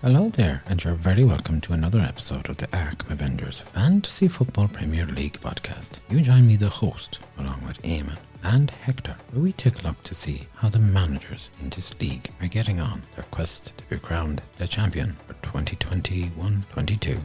Hello there, and you're very welcome to another episode of the Arkham Avengers Fantasy Football Premier League podcast. You join me, the host, along with Eamon and Hector, where we take a look to see how the managers in this league are getting on their quest to be crowned the champion for 2021-22.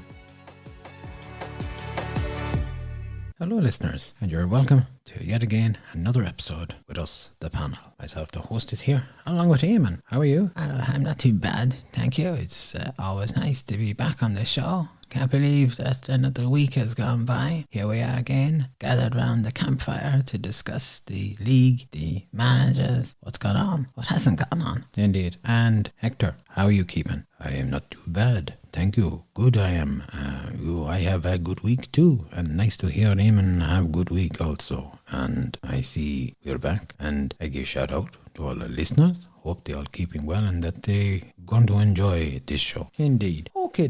Hello listeners, and you're welcome to yet again another episode with us, the panel. Myself, the host, is here, along with Eamon. How are you? I'm not too bad, thank you. It's always nice to be back on the show. Can't believe that another week has gone by. Here we are again, gathered round the campfire to discuss the league, the managers, what's gone on, what hasn't gone on. Indeed. And Hector, how are you keeping? I am not too bad, thank you. Good I am. I have a good week too, and nice to hear Eamon have a good week also. And I see we're back, and I give shout out to all the listeners. Hope they're all keeping well and that they're going to enjoy this show. Indeed. Okay.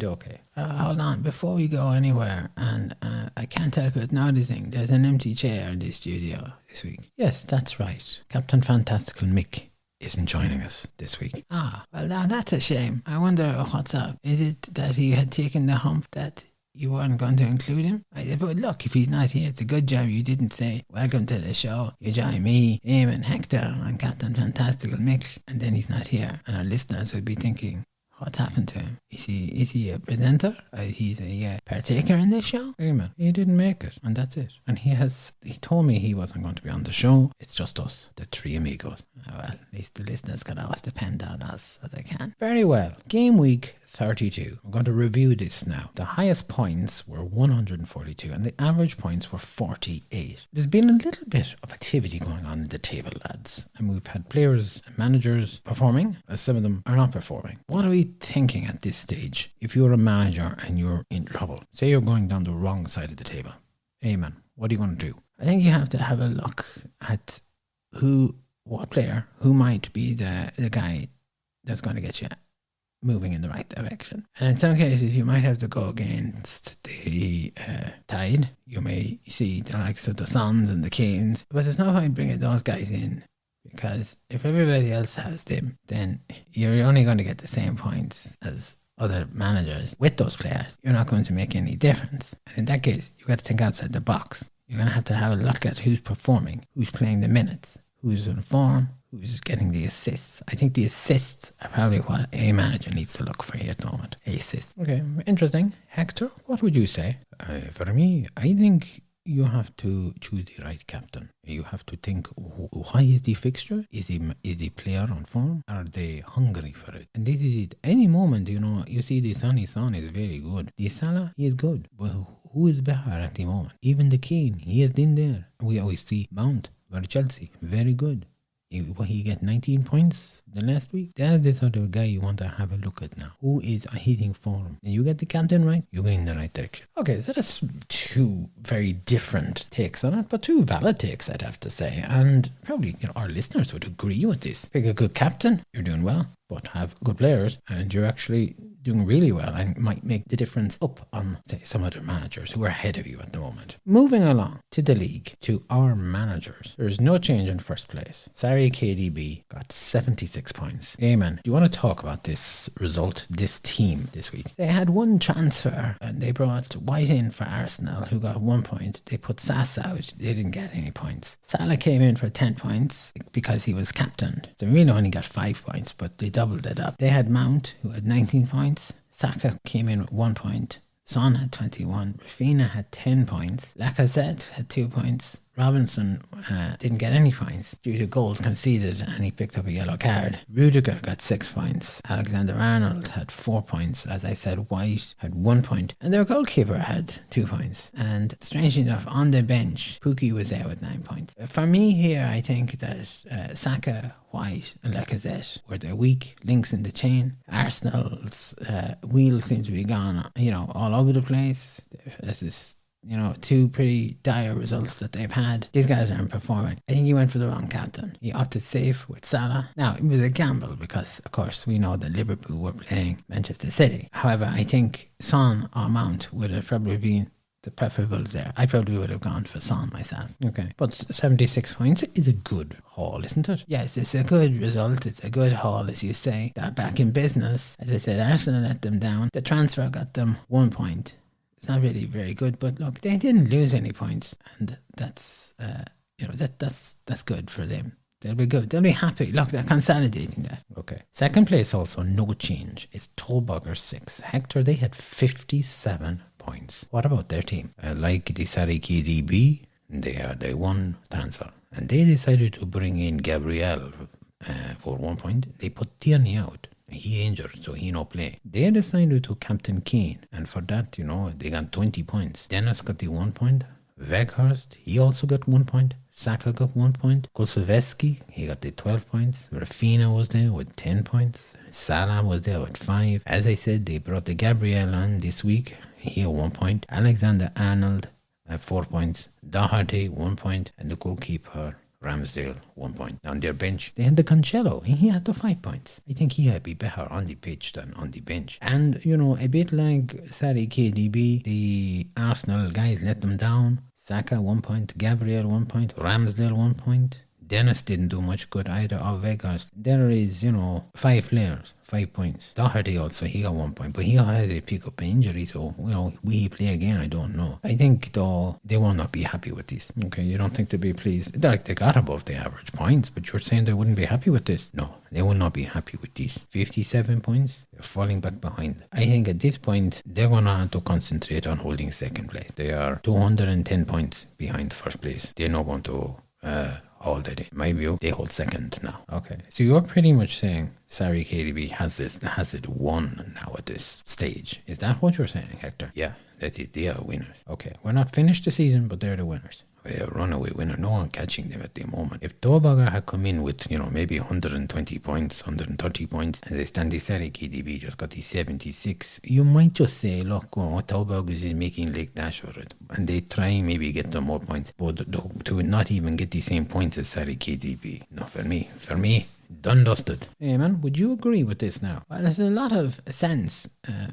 Hold on, before we go anywhere, and I can't help but noticing there's an empty chair in the studio this week. Yes, that's right. Captain Fantastical Mick isn't joining us this week. Well, now that's a shame. I wonder what's up. Is it that he had taken the hump that you weren't going to include him? But look, if he's not here, it's a good job you didn't say, welcome to the show. You join me, Eamon and Hector, and Captain Fantastical Mick, and then he's not here. And our listeners would be thinking, what's happened to him? Is he a presenter? He's a partaker in this show? Eamon, he didn't make it, and that's it. And he told me he wasn't going to be on the show. It's just us, the three amigos. Well, at least the listeners can always depend on us as they can. Very well. Gameweek 32. I'm going to review this now. The highest points were 142 and the average points were 48. There's been a little bit of activity going on in the table, lads. And we've had players and managers performing, as some of them are not performing. What are we thinking at this stage if you're a manager and you're in trouble? Say you're going down the wrong side of the table. Amen. What are you going to do? I think you have to have a look at what player, who might be the guy that's going to get you moving in the right direction. And in some cases, you might have to go against the tide. You may see the likes of the Suns and the Kings, but there's no point bringing those guys in, because if everybody else has them, then you're only going to get the same points as other managers with those players. You're not going to make any difference. And in that case, you've got to think outside the box. You're going to have a look at who's performing, who's playing the minutes, who's in form, who's getting the assists. I think the assists are probably what a manager needs to look for here at the moment. Assists. Okay, interesting. Hector, what would you say? For me, I think you have to choose the right captain. You have to think, why is the fixture? Is the player on form? Are they hungry for it? And this is it. Any moment, you see the Son is very good. The Salah, he is good. But who is better at the moment? Even the Kane, he is in there. We always see Mount for Chelsea, very good. He get 19 points the last week. That's the sort of guy you want to have a look at now. Who is hitting form? And you get the captain right, you're going in the right direction. Okay, so that's two very different takes on it, but two valid takes, I'd have to say. And probably our listeners would agree with this. Pick a good captain, you're doing well, but have good players, and you're actually doing really well and might make the difference up on, say, some other managers who are ahead of you at the moment. Moving along to the league, to our managers. There's no change in first place. Sorry, KDB got 76 points. Amen. Do you want to talk about this result, this team this week? They had one transfer and they brought White in for Arsenal, who got 1 point. They put Sass out. They didn't get any points. Salah came in for 10 points because he was captain. So he really only got 5 points, but they doubled it up. They had Mount, who had 19 points. Saka came in with 1 point. Son had 21. Rafinha had 10 points. Lacazette had 2 points. Robinson didn't get any points due to goals conceded, and he picked up a yellow card. Rudiger got 6 points. Alexander-Arnold had 4 points. As I said, White had 1 point. And their goalkeeper had 2 points. And strangely enough, on the bench, Pukki was there with 9 points. For me here, I think that Saka, White and Lacazette were the weak links in the chain. Arsenal's wheels seem to be gone, all over the place. This is two pretty dire results that they've had. These guys aren't performing. I think he went for the wrong captain. He opted safe with Salah. Now, it was a gamble because, of course, we know that Liverpool were playing Manchester City. However, I think Son or Mount would have probably been the preferables there. I probably would have gone for Son myself. Okay. But 76 points is a good haul, isn't it? Yes, it's a good result. It's a good haul, as you say. They're back in business. As I said, Arsenal let them down. The transfer got them 1 point. It's not really very good, but look, they didn't lose any points, and that's that's good for them. They'll be good. They'll be happy. Look, they're consolidating that. Okay. Second place also, no change, is Tobogger 6. Hector, they had 57 points. What about their team? Like the Sariki DB, they won transfer. And they decided to bring in Gabriel for 1 point. They put Tierney out. He injured, so he no play. They decided to captain Keane. And for that, they got 20 points. Dennis got the 1 point. Weghorst, he also got 1 point. Saka got 1 point. Kulusevski, he got the 12 points. Rafinha was there with 10 points. Salah was there with 5. As I said, they brought the Gabriel on this week. He had 1 point. Alexander-Arnold at 4 points. Doherty 1 point. And the goalkeeper Ramsdale 1 point. On their bench, they had the Cancelo. He had the 5 points. I think he had be better on the pitch than on the bench. And, a bit like Sari KDB, the Arsenal guys let them down. Saka 1 point, Gabriel 1 point, Ramsdale 1 point. Dennis didn't do much good either, or Weghorst. There is, 5 players, 5 points. Doherty also, he got 1 point, but he had a pick up injury, so, will he play again? I don't know. I think, though, they will not be happy with this. Okay, you don't think they'll be pleased? They got above the average points, but you're saying they wouldn't be happy with this? No, they will not be happy with this. 57 points, they're falling back behind. I think at this point, they're going to have to concentrate on holding second place. They are 210 points behind first place. They're not going to hold it. In my view, they hold second now. Okay, so you're pretty much saying Sarri KDB has it won now at this stage. Is that what you're saying, Hector? Yeah, that's it. They are winners. Okay, we're not finished the season, but they're the winners. They're a runaway winner. No one catching them at the moment. If Tobogger had come in with, maybe 120 points, 130 points, and they stand the Sarri KDB just got the 76, you might just say, look, Tobogger is making Lake Dash for it. And they try maybe get them more points, but to not even get the same points as Sarri KDB. No, for me, done dusted. Hey man, would you agree with this now? Well, there's a lot of sense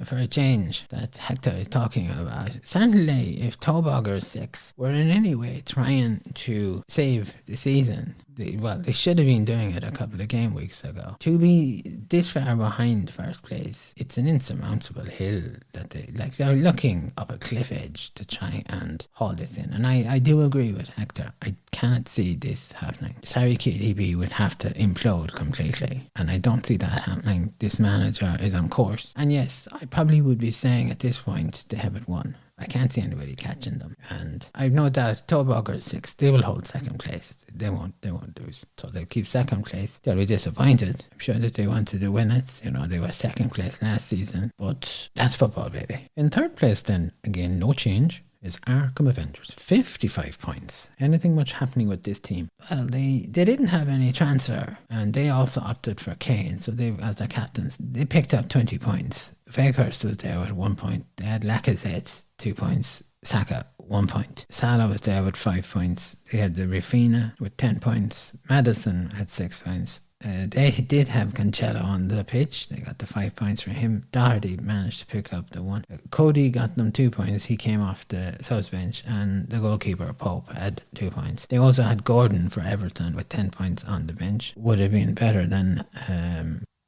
for a change that Hector is talking about. Certainly, if Tobogger 6 were in any way trying to save the season, they should have been doing it a couple of game weeks ago. To be this far behind first place, it's an insurmountable hill that they're looking up a cliff edge to try and haul this in. And I do agree with Hector. I cannot see this happening. Sorry, KDB would have to implode completely, and I don't see that happening. This manager is on course. And yes, I probably would be saying at this point they have it won. I can't see anybody catching them, and I've no doubt Tobogger 6, they will hold second place. They won't lose, so they'll keep second place. They'll be disappointed. I'm sure that they wanted to win it. They were second place last season, but that's football, baby. In third place, then again, no change, is Arkham Avengers, 55 points. Anything much happening with this team? Well, they didn't have any transfer, and they also opted for Kane, so they, as their captains, they picked up 20 points. Weghorst was there with 1 point. They had Lacazette, 2 points. Saka, 1 point. Salah was there with 5 points. They had the Rafinha with 10 points. Madison had 6 points. They did have Cancelo on the pitch. They got the 5 points for him. Doherty managed to pick up the 1. Cody got them 2 points. He came off the subs bench, and the goalkeeper Pope had 2 points. They also had Gordon for Everton with 10 points on the bench. Would have been better than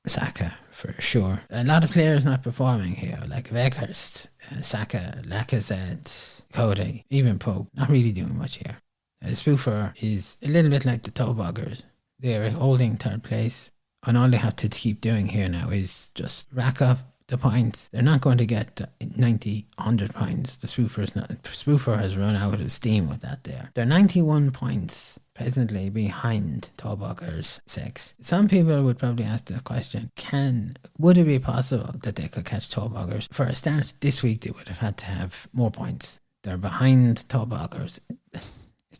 Saka for sure. A lot of players not performing here, like Weghorst, Saka, Lacazette, Cody, even Pope, not really doing much here. Spoofer is a little bit like the Toboggers. They're holding third place, and all they have to keep doing here now is just rack up the points. They're not going to get 90, 100 points. The Spoofer has run out of steam with that there. They're 91 points presently behind Tobogger's 6. Some people would probably ask the question, would it be possible that they could catch Toboggers? For a start, this week they would have had to have more points. They're behind Toboggers.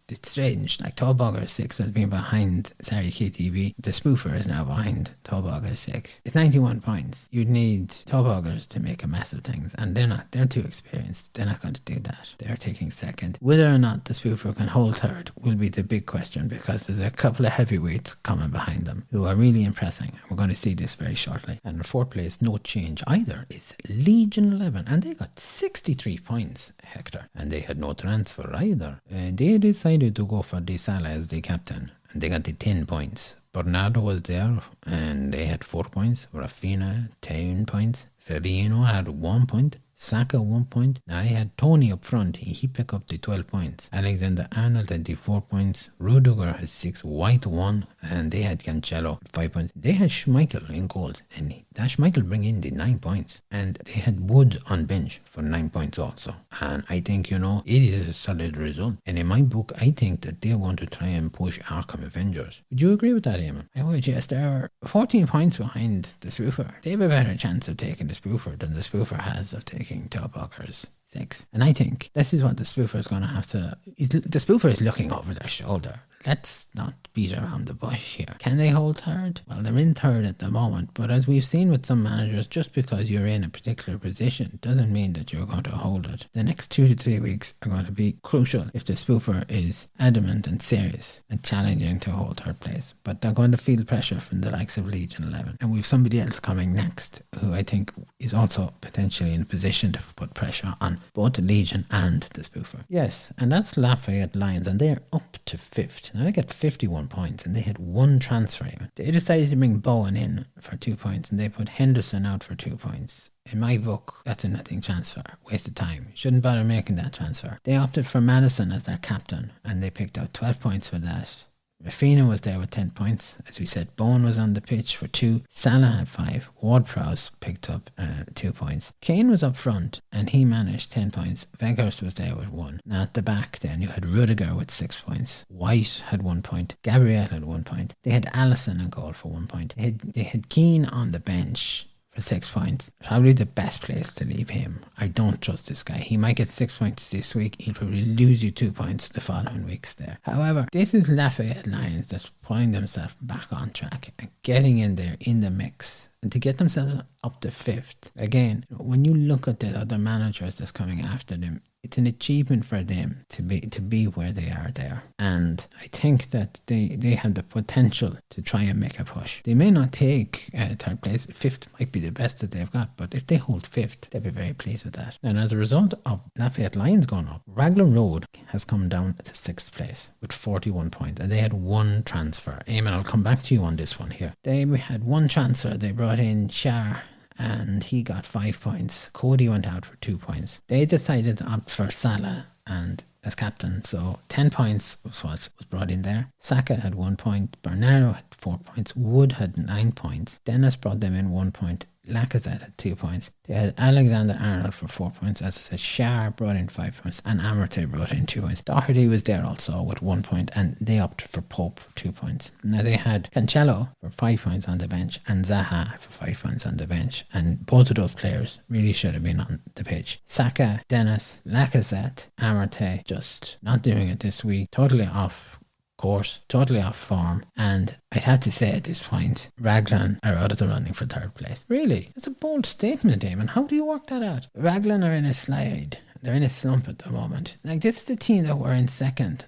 It's strange. Like Tallbogger 6 has been behind KTB. The spoofer is now behind Tallbogger 6. It's 91 points. You'd need Tallboggers to make a mess of things, and they're not. They're too experienced. They're not going to do that. They're taking second. Whether or not the spoofer can hold third will be the big question, because there's a couple of heavyweights coming behind them who are really impressing. We're going to see this very shortly. And in fourth place, no change either, is Legion 11, and they got 63 points, Hector, and they had no transfer either. They decided to go for De Sala as the captain, and they got the 10 points. Bernardo was there, and they had 4 points. Rafinha, 10 points. Fabinho had 1 point. Saka 1 point. Now he had Tony up front. He picked up the 12 points. Alexander-Arnold had the 4 points. Rudiger has 6. White 1. And they had Cancelo 5 points. They had Schmeichel in goals. And that Schmeichel bring in the 9 points. And they had Wood on bench for 9 points also. And I think, it is a solid result. And in my book, I think that they want to try and push Arkham Avengers. Would you agree with that, Eamon? I would, yes. They're 14 points behind the spoofer. They have a better chance of taking the spoofer than the spoofer has of taking Tallboggers 6. And I think this is what the spoofer is going to have to... The spoofer is looking over their shoulder. Let's not beat around the bush here. Can they hold third? Well, they're in third at the moment, but as we've seen with some managers, just because you're in a particular position doesn't mean that you're going to hold it. The next 2 to 3 weeks are going to be crucial if the spoofer is adamant and serious and challenging to hold third place. But they're going to feel pressure from the likes of Legion 11. And we've somebody else coming next who I think is also potentially in a position to put pressure on both the Legion and the spoofer. Yes, and that's Lafayette Lions, and they're up to 5th. Now they get 51 points, and they had 1 transfer. They decided to bring Bowen in for 2 points, and they put Henderson out for 2 points. In my book, that's a nothing transfer. Waste of time. Shouldn't bother making that transfer. They opted for Madison as their captain, and they picked out 12 points for that. Rafinha was there with 10 points. As we said, Bowen was on the pitch for 2. Salah had 5. Ward-Prowse picked up 2 points. Kane was up front and he managed 10 points. Weghorst was there with 1. Now at the back then you had Rudiger with 6 points. White had 1 point. Gabriel had 1 point. They had Alisson in goal for 1 point. They had Keane on the bench for 6 points. Probably the best place to leave him. I don't trust this guy. He might get 6 points this week. He'll probably lose you 2 points the following weeks there. However, this is Lafayette Lions that's putting themselves back on track and getting in there in the mix. And to get themselves up to 5th. Again, when you look at the other managers that's coming after them, it's an achievement for them to be where they are there. And I think that they have the potential to try and make a push. They may not take third place. 5th might be the best that they've got, but if they hold 5th, they'll be very pleased with that. And as a result of Lafayette Lions going up, Raglan Road has come down to 6th place with 41 points, and they had 1 transfer. Eamon, I'll come back to you on this one here. They had 1 transfer. They brought in Shar, and he got 5 points. Cody went out for 2 points. They decided to opt for Salah and as captain, so 10 points was brought in there. Saka had 1 point. Bernardo had 4 points. Wood had 9 points. Dennis brought them in 1 point. Lacazette had 2 points. They had Alexander-Arnold for 4 points. As I said, Shar brought in 5 points, and Amarte brought in 2 points. Doherty was there also with 1 point, and they opted for Pope for 2 points. Now they had Cancelo for 5 points on the bench and Zaha for 5 points on the bench, and both of those players really should have been on the pitch. Saka, Dennis, Lacazette, Amarte just not doing it this week. Totally off course, totally off form, and I'd have to say at this point, Raglan are out of the running for 3rd place. Really? It's a bold statement, Eamon. How do you work that out? Raglan are in a slide. They're in a slump at the moment. Like, this is the team that were in 2nd.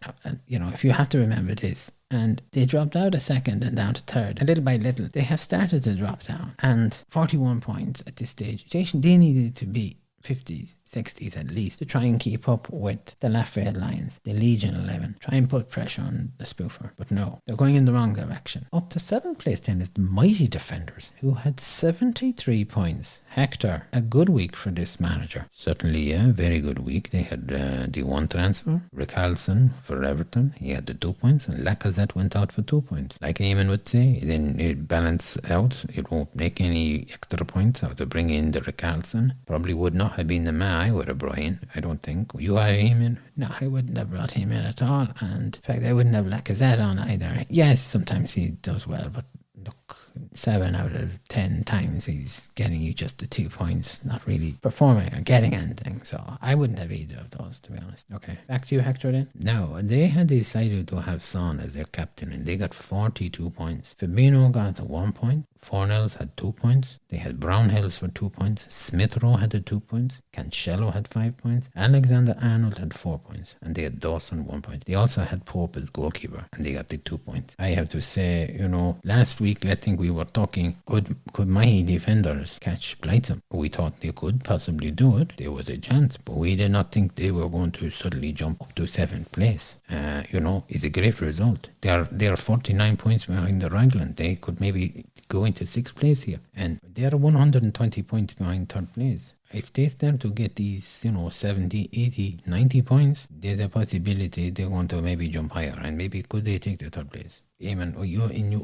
If you have to remember this. And they dropped out of 2nd and down to 3rd. And little by little, they have started to drop down. And 41 points at this stage. They needed to be 50s, 60s at least to try and keep up with the Lafayette Lions, the Legion 11. Try and put pressure on the spoofer. But no, they're going in the wrong direction. Up to 7th place then is the Mighty Defenders, who had 73 points. Hector, a good week for this manager. Certainly, yeah, very good week. They had the 1 transfer. Richarlison for Everton, he had the 2 points, and Lacazette went out for 2 points. Like Eamon would say, then it balance out. It won't make any extra points out to bring in the Richarlison. Probably would not have been the man I would have brought in, I don't think. You are Eamon? No, I wouldn't have brought him in at all. And in fact, I wouldn't have Lacazette on either. Yes, sometimes he does well, but look, 7 out of 10 times he's getting you just the 2 points, not really performing or getting anything. So I wouldn't have either of those, to be honest. Okay, back to you, Hector, then. Now, they had decided to have Son as their captain, and they got 42 points. Fabinho got 1 point. Fornells had 2 points. They had Brownhills for 2 points. Smith Rowe had 2 points. Cancelo had 5 points. Alexander-Arnold had 4 points. And they had Dawson 1 point. They also had Pope as goalkeeper, and they got the 2 points. I have to say, last week I think we were talking, could my defenders catch Blyton? We thought they could possibly do it. There was a chance, but we did not think they were going to suddenly jump up to 7th place. It's a great result. They are 49 points behind the Raglan. They could maybe go into 6th place here, and they're 120 points behind 3rd place. If they start to get these, 70, 80, 90 points, there's a possibility they're going to maybe jump higher, and maybe could they take the 3rd place? Eamon,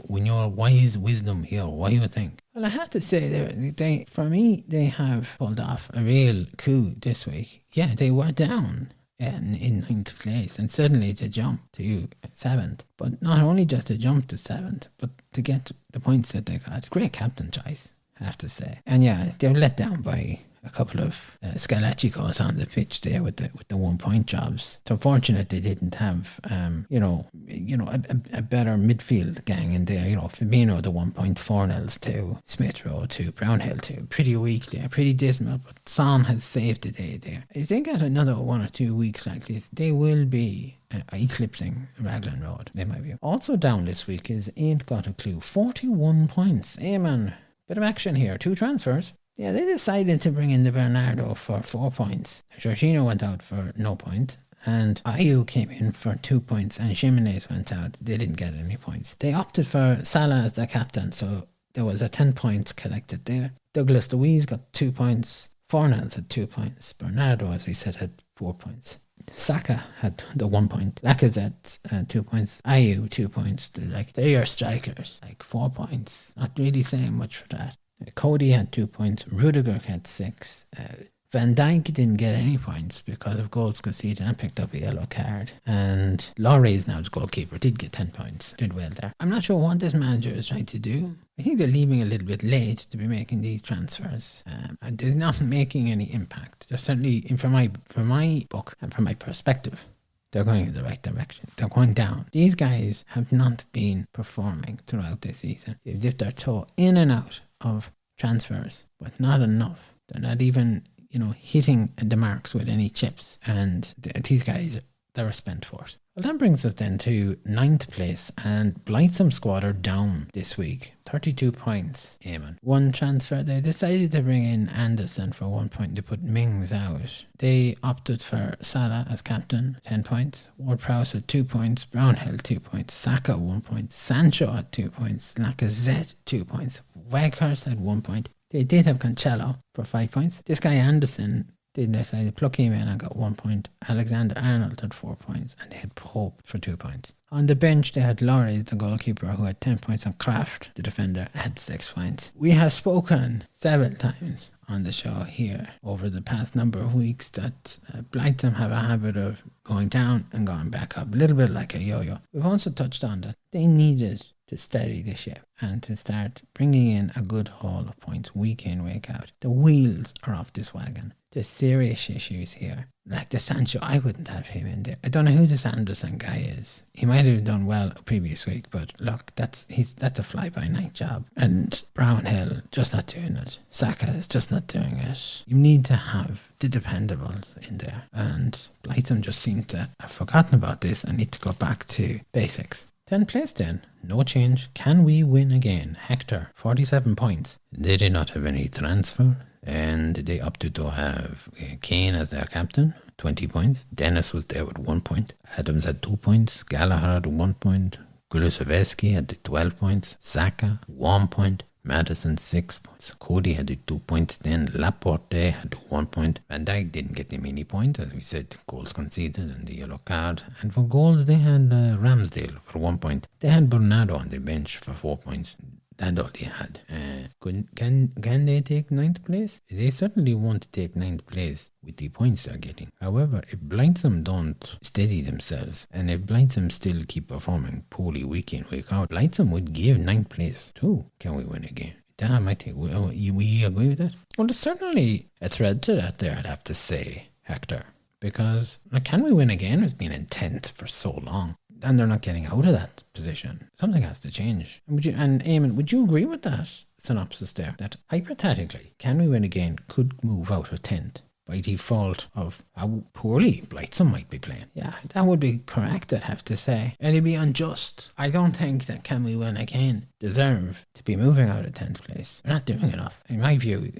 in your wise wisdom here, what do you think? Well, I have to say, they have pulled off a real coup this week. Yeah, they were down in 9th place, and suddenly to jump to 7th. But not only just to jump to 7th, but to get the points that they got. Great captain choice, I have to say. And yeah, they were let down by a couple of Scalachicos on the pitch there with the 1 point jobs. It's unfortunate they didn't have a better midfield gang in there. Fabinho the 1 point, Fornells to Smith Rowe to Brownhill to pretty weak there, pretty dismal. But Son has saved the day there. If they get another 1 or 2 weeks like this, they will be eclipsing Raglan Road. They might be. Also down this week is Ain't Got a Clue. 41 points. Amen. Bit of action here. 2 transfers. Yeah, they decided to bring in the Bernardo for 4 points. Jorginho went out for no point, and Ayew came in for 2 points, and Jimenez went out. They didn't get any points. They opted for Salah as their captain, so there was a 10 points collected there. Douglas Luiz got 2 points. Fornells had 2 points. Bernardo, as we said, had 4 points. Saka had the 1 point. Lacazette 2 points. Ayew 2 points. They're your strikers. 4 points. Not really saying much for that. Cody had 2 points. Rudiger had 6. Van Dijk didn't get any points because of goals conceded and picked up a yellow card. And Laurie's now the goalkeeper, did get 10 points. Did well there. I'm not sure what this manager is trying to do. I think they're leaving a little bit late to be making these transfers. And they're not making any impact. They're certainly, for my book and from my perspective, they're going in the right direction. They're going down. These guys have not been performing throughout this season. They've dipped their toe in and out of transfers, but not enough. They're not even, hitting the marks with any chips. And these guys, they're spent for it. Well, that brings us then to 9th place, and Blightsome squad are down this week. 32 points. Eamon. 1 transfer. They decided to bring in Anderson for 1 point. They put Mings out. They opted for Salah as captain, 10 points. Ward-Prowse had 2 points. Brownhill 2 points. Saka 1 point. Sancho had 2 points. Lacazette 2 points. Weghorst had 1 point. They did have Cancelo for 5 points. This guy Anderson, they decided to pluck him in and got 1 point. Alexander-Arnold had 4 points, and they had Pope for 2 points. On the bench, they had Laurie, the goalkeeper, who had 10 points, and Kraft, the defender, had 6 points. We have spoken several times on the show here over the past number of weeks that Blyton have a habit of going down and going back up, a little bit like a yo-yo. We've also touched on that they needed to steady the ship and to start bringing in a good haul of points week in, week out. The wheels are off this wagon. There's serious issues here. Like the Sancho, I wouldn't have him in there. I don't know who this Anderson guy is. He might have done well previous week, but look, that's a fly-by-night job. And Brownhill, just not doing it. Saka is just not doing it. You need to have the dependables in there. And Blyton just seemed to have forgotten about this and need to go back to basics. 10th place then, no change. Can we win again? Hector, 47 points. They did not have any transfer, and they opted to have Kane as their captain, 20 points. Dennis was there with 1 point. Adams had 2 points. Gallagher had 1 point. Kulusevski had 12 points. Saka, 1 point. Madison 6 points. Cody had 2 points. Then Laporte had 1 point. Van Dijk didn't get him any points, as we said, goals conceded and the yellow card. And for goals they had Ramsdale for 1 point. They had Bernardo on the bench for 4 points. That's all they had. Can they take 9th place? They certainly want to take 9th place with the points they're getting. However, if Blindsome don't steady themselves, and if Blindsome still keep performing poorly week in, week out, Blindsome would give 9th place too. Can we win again? Damn, I think we agree with that? Well, there's certainly a thread to that there, I'd have to say, Hector. Because Can We Win Again has been in 10th for so long. And they're not getting out of that position. Something has to change. And Eamon, would you agree with that synopsis there? That hypothetically, Can We Win Again could move out of 10th by default of how poorly Blightsome might be playing? Yeah, that would be correct, I'd have to say. And it'd be unjust. I don't think that Can We Win Again deserve to be moving out of 10th place. They're not doing enough. In my view,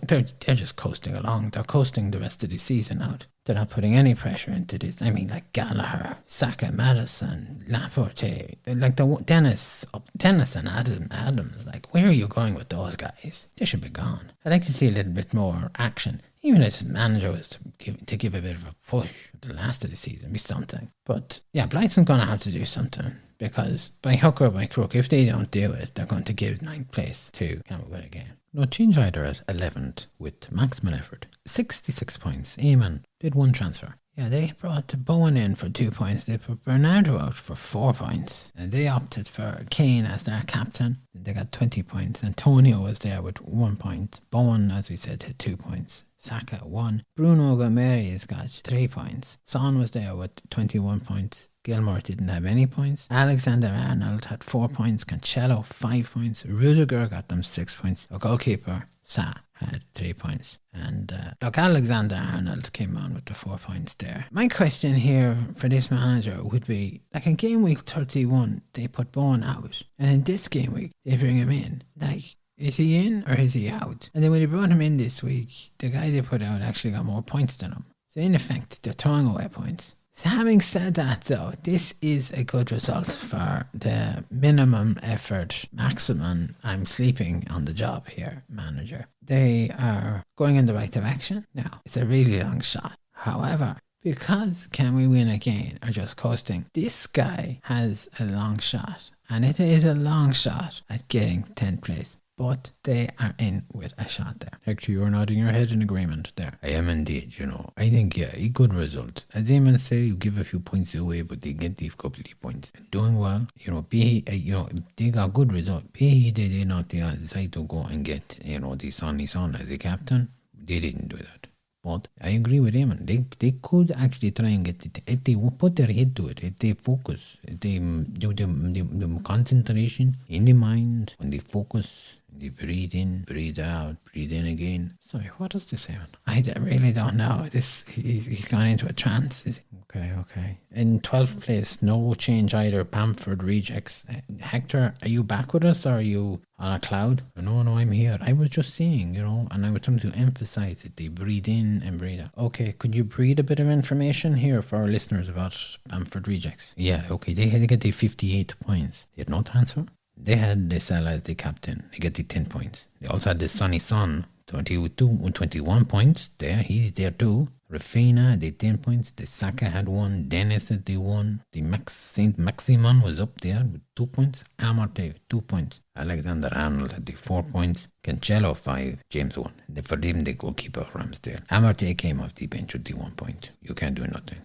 they're just coasting along. They're coasting the rest of the season out. They're not putting any pressure into this. I mean, like Gallagher, Saka, Madison, Laporte, like Dennis and Adams. Like, where are you going with those guys? They should be gone. I'd like to see a little bit more action. Even as manager was to give a bit of a push at the last of the season, be something. But yeah, Blightsome's going to have to do something. Because by hook or by crook, if they don't do it, they're going to give 9th place to Can We Win Again. No, Change Either at 11th with maximum effort. 66 points. Eamon did one transfer. Yeah, they brought Bowen in for 2 points. They put Bernardo out for 4 points. And they opted for Kane as their captain. They got 20 points. Antonio was there with 1 point. Bowen, as we said, had 2 points. Saka 1. Bruno Gomes got 3 points. Son was there with 21 points. Gilmore didn't have any points. Alexander-Arnold had 4 points. Cancelo 5 points. Rudiger got them 6 points. The goalkeeper, Sa, had 3 points. And Alexander-Arnold came on with the 4 points there. My question here for this manager would be, like in game week 31, they put Bowen out. And in this game week, they bring him in. Like, is he in or is he out? And then when they brought him in this week, the guy they put out actually got more points than him. So in effect, they're throwing away points. So having said that though, this is a good result for the minimum effort, maximum I'm sleeping on the job here manager. They are going in the right direction. Now, it's a really long shot. However, because Can We Win Again are just coasting, this guy has a long shot. And it is a long shot at getting 10th place. But they are in with a shot there. Hector, you're nodding your head in agreement there. I am indeed, I think, yeah, a good result. As Eamon say, you give a few points away, but they get these couple of points. Doing well, they got good result. They not decide to go and get, the Sonny Son as a captain. They didn't do that. But I agree with Eamon. They could actually try and get it if they put their head to it, if they focus, if they do the concentration in the mind, when they focus. They breathe in, breathe out, breathe in again. Sorry, what does this say? I really don't know. He's gone into a trance, is he? Okay. In 12th place, no change either. Bamford rejects. Hector, are you back with us or are you on a cloud? No, I'm here. I was just saying, and I was trying to emphasize it. They breathe in and breathe out. Okay, could you breathe a bit of information here for our listeners about Bamford rejects? Yeah, okay. They had to get the 58 points. They had no transfer. They had the Salah as the captain. They get the 10 points. They also had the Sonny Son, 21 points. He's there too. Rafinha had the 10 points. The Saka had 1. Dennis had the 1. The Saint Maximin was up there with 2 points. Amarte 2 points. Alexander-Arnold had the 4 points. Cancelo 5. James 1. For them, the goalkeeper Ramsdale. Amarte came off the bench with the 1 point. You can't do nothing.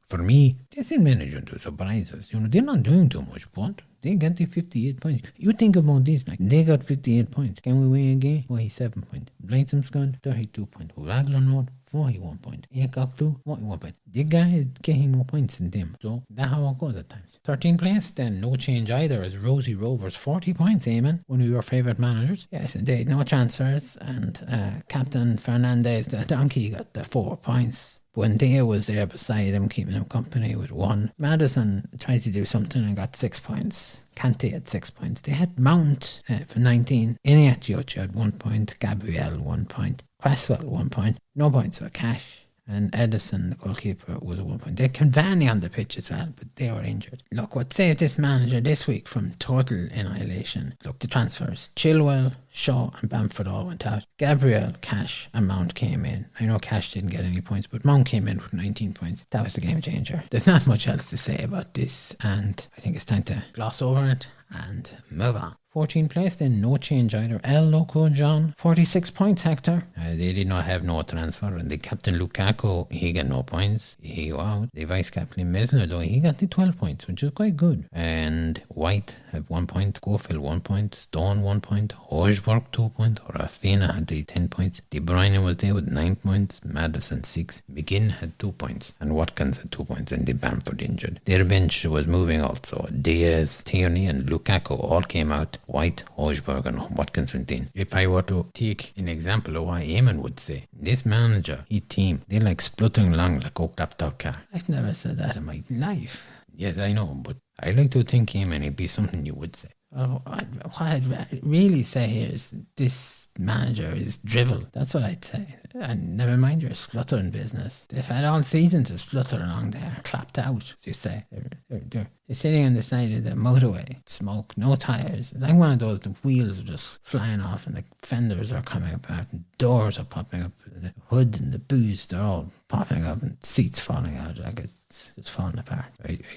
For me, they still managed to surprise us. They're not doing too much, but they got the 58 points. You think about this, like they got 58 points. Can we win again? 47 points. Blightsom's gone 32 points. Raglan 41 points. Akaklu 41 points. The guy is getting more points than them. So that's how it goes at times. 13th place, then no change either as Rosie Rovers 40 points, Eamon. One of your favourite managers. Yes, indeed. No transfers. And Captain Fernandez, the donkey, got the 4 points. Buendia was there beside him, keeping him company with 1. Madison tried to do something and got 6 points. Kante had 6 points. They had Mount for 19. Ineachiochi had 1 point. Gabriel 1 point. Cresswell 1 point. No points for Cash. And Edison, the goalkeeper, was 1 point. They had Cavani on the pitch as well, but they were injured. Look, what saved this manager this week from total annihilation? Look, the transfers. Chilwell, Shaw and Bamford all went out. Gabriel, Cash and Mount came in. I know Cash didn't get any points, but Mount came in with 19 points. That was the game changer. There's not much else to say about this, and I think it's time to gloss over it and move on. 14th place, then no change either. El Loco John, 46 points, Hector. They did not have no transfer, and the captain Lukaku, he got no points. He go out. The vice captain Mesler, though, he got the 12 points, which is quite good. And White have 1 point, Gofield 1 point, Stone 1 point, Hojberg 2 points, Rafinha had the 10 points, De Bruyne was there with 9 points, Madison 6, McGinn had 2 points, and Watkins had 2 points, and the Bamford injured. Their bench was moving also. Diaz, Tierney, and Lukaku all came out. White, Hojberg, and Watkins went in. If I were to take an example of what Eamon would say, this manager, his team, they're like spluttering along like a laptop car. I've never said that in my life. Yes, I know, but I like to think, Eamon, it'd be something you would say. Well, what I'd really say here is this manager is drivel. That's what I'd say. And never mind your spluttering business. They've had all season to splutter along there, clapped out, as you say. They're sitting on the side of the motorway, smoke, no tyres. It's like one of those, the wheels are just flying off and the fenders are coming apart and doors are popping up. The hood and the booze, they're all popping up and seats falling out. Like it's falling apart.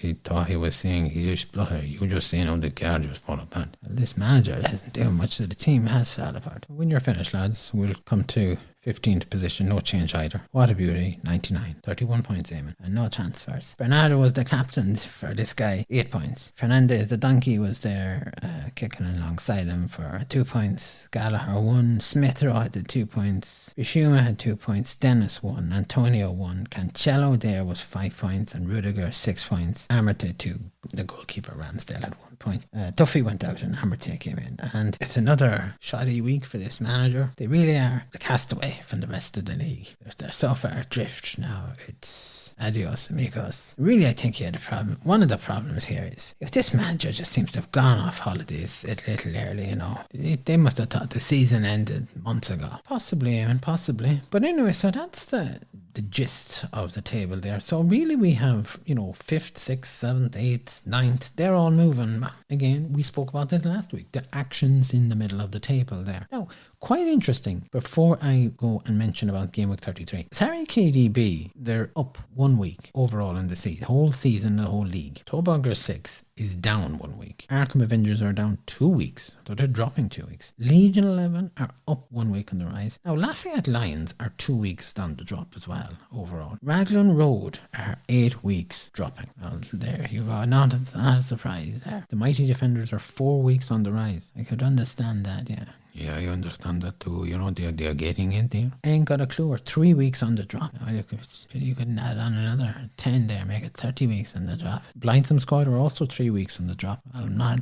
He thought he was saying he just splutter. You were just saying how the car just fall apart. Well, this manager hasn't done much, so the team has fell apart. When you're finished, lads, we'll come to 15th position, no change either. What a beauty, 99. 31 points, Eamon. And no transfers. Bernardo was the captain for this guy, 8 points. Fernandez, the donkey, was there kicking alongside him for 2 points. Gallagher 1. Smith Rowe had the 2 points. Bissouma had 2 points. Dennis 1. Antonio 1. Cancelo there was 5 points. And Rudiger 6 points. Amarte 2. The goalkeeper Ramsdale had 1 point. Duffy went out and Amarte came in. And it's another shoddy week for this manager. They really are the castaway from the rest of the league. They're so far adrift now. It's adios amigos. Really, I think he had a problem. One of the problems here is if this manager just seems to have gone off holidays a little early, you know. They must have thought the season ended months ago. Possibly, Eamon, possibly. But anyway, so that's the gist of the table there. So really we have, 5th, 6th, 7th, 8th, 9th, they're all moving. Again, we spoke about this last week. The actions in the middle of the table there. Now, quite interesting, before I go and mention about Gameweek 33. Sorry, KDB, they're up 1 week overall in the season. Whole season, the whole league. Tobogger 6 is down 1 week. Arkham Avengers are down 2 weeks. So they're dropping 2 weeks. Legion 11 are up 1 week on the rise. Now, Lafayette Lions are 2 weeks down the drop as well, overall. Raglan Road are 8 weeks dropping. Well, there you go. Not a surprise there. The Mighty Defenders are 4 weeks on the rise. I could understand that, yeah. Yeah, I understand that too. They're getting in there. Ain't got a clue. We're 3 weeks on the drop. You could add on another 10 there, make it 30 weeks on the drop. Blindsome Squad are also 3 weeks on the drop. I'm not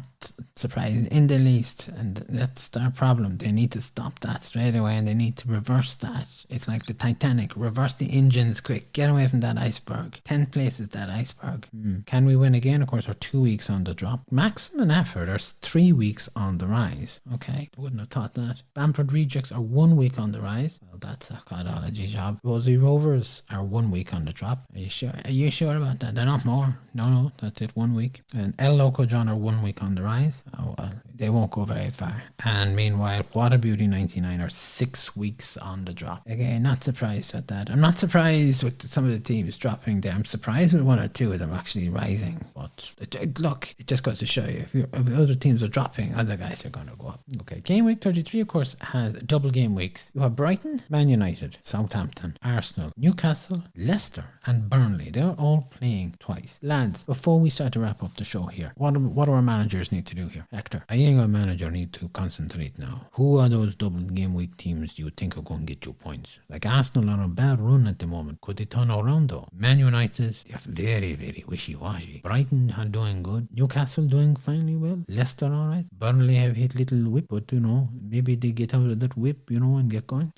surprised in the least, and that's their problem. They need to stop that straight away, and they need to reverse that. It's like the Titanic. Reverse the engines quick. Get away from that iceberg. 10th place is that iceberg. Can we win again? Of course, we're 2 weks on the drop. Maxim and Effort are 3 weeks on the rise. Okay, wouldn't have thought that. Bamford Rejects are 1 week on the rise. Well, that's a codology job. Rosie Rovers are 1 week on the drop. Are you sure? Are you sure about that? They're not more. No, that's it. 1 week. And El Loco John are 1 week on the rise. Oh well, they won't go very far. And meanwhile, What a Beauty 99 are 6 weeks on the drop. Again, not surprised at that. I'm not surprised with some of the teams dropping there. I'm surprised with 1 or 2 of them actually rising. But look, it just goes to show you, if other teams are dropping, other guys are going to go up. Okay, Game Week 33, of course, has double game weeks. You have Brighton, Man United, Southampton, Arsenal, Newcastle, Leicester, and Burnley. They're all playing twice. Lads, before we start to wrap up the show here, what do our managers need to do here? Hector, I think our manager need to concentrate now. Who are those double game week teams you think are going to get you points? Like Arsenal are on a bad run at the moment. Could they turn around though? Man United, they're very, very wishy-washy. Brighton are doing good. Newcastle doing finely well. Leicester alright. Burnley have hit little whip, but maybe they get out of that whip, and get going.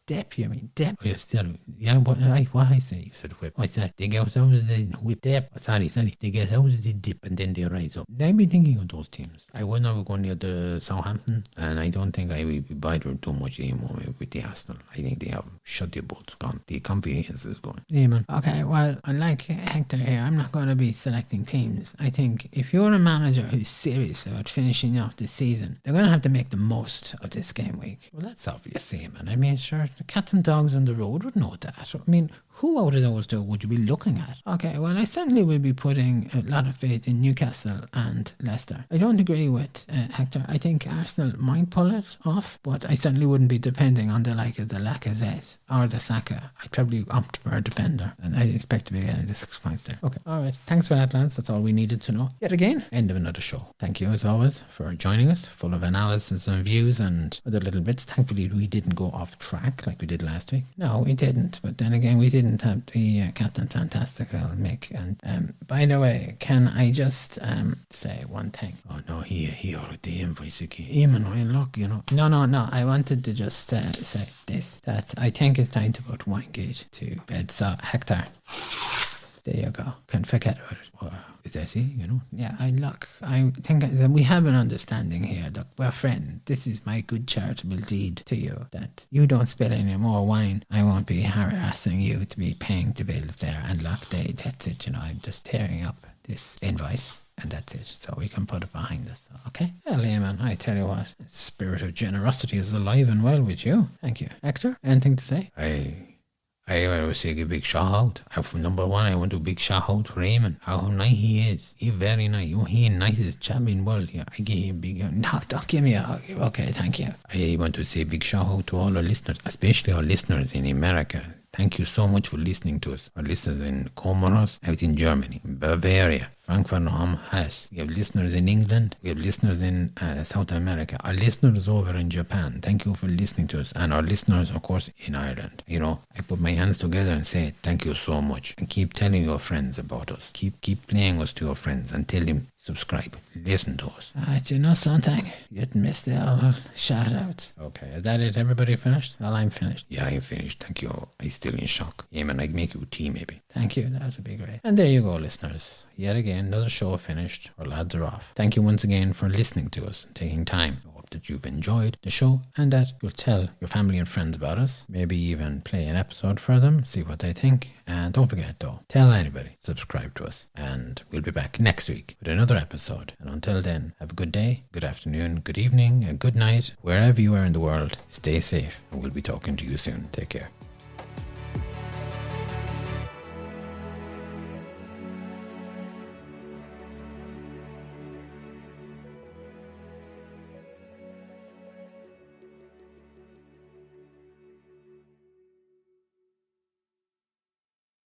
Dip, you mean dip? Oh, yes, yeah, what I say? You said whip. I said they get out of the whip. Dip. Sorry. They get out of the dip and then they rise up. I've been thinking of those teams. I would never go near the Southampton, and I don't think I will be bothered too much anymore with the Arsenal. I think they have shut their boats gone. The confidence is gone. Yeah, man. Okay, well, unlike Hector here, I'm not going to be selecting teams. I think if you're a manager who's serious about finishing off this season, they're going to have to make the most of this game week. Well, that's obvious, man. I mean, sure, The cats and dogs on the road would know that. I mean, who out of those two would you be looking at? Okay, well, I certainly will be putting a lot of faith in Newcastle and Leicester. I don't agree with Hector. I think Arsenal might pull it off, but I certainly wouldn't be depending on the like of the Lacazette or the Saka. I'd probably opt for a defender, and I expect to be getting the 6 points there. Okay, all right. Thanks for that, lads. That's all we needed to know. Yet again, end of another show. Thank you, as always, for joining us, full of analysis and views and other little bits. Thankfully, we didn't go off track like we did last week. No, we didn't. But then again, we didn't have the Captain Fantastical Mick. And by the way, can I just say one thing? Oh no, he ordered the invoice again. Eamon, well, look, you know. No. I wanted to just say this, that I think it's time to put Winegate to bed. So, Hector, there you go. Can forget about it. Well, is that it, you know? Yeah, I think that we have an understanding here. Look, we're friends. This is my good charitable deed to you, that you don't spill any more wine. I won't be harassing you to be paying the bills there. And look, that's it, you know. I'm just tearing up this invoice, and that's it. So we can put it behind us. Okay? Well, Eamon, I tell you what, the spirit of generosity is alive and well with you. Thank you. Hector, anything to say? I want to say a big shout out. For number one, I want to big shout out for Eamon. How nice he is. He's very nice. He nice as champion world. Yeah, I give him big. No, don't give me a hug. Okay, thank you. I want to say a big shout out to all our listeners, especially our listeners in America. Thank you so much for listening to us. Our listeners in Comoros, out in Germany, Bavaria, Frankfurt am Hess. We have listeners in England. We have listeners in South America. Our listeners over in Japan. Thank you for listening to us. And our listeners, of course, in Ireland. You know, I put my hands together and say thank you so much. And keep telling your friends about us. Keep playing us to your friends and tell them subscribe. Listen to us. Do you know something? You missed the old shout outs. Okay, is that it? Everybody finished? Well, I'm finished. Yeah, I'm finished. Thank you. I'm still in shock. Eamon, I'd make you tea maybe. Thank you. That would be great. And there you go, listeners. Yet again, another show finished. Our lads are off. Thank you once again for listening to us and taking time. I hope that you've enjoyed the show and that you'll tell your family and friends about us. Maybe even play an episode for them, see what they think. And don't forget though, tell anybody, subscribe to us. And we'll be back next week with another episode. And until then, have a good day, good afternoon, good evening, and good night. Wherever you are in the world, stay safe. And we'll be talking to you soon. Take care.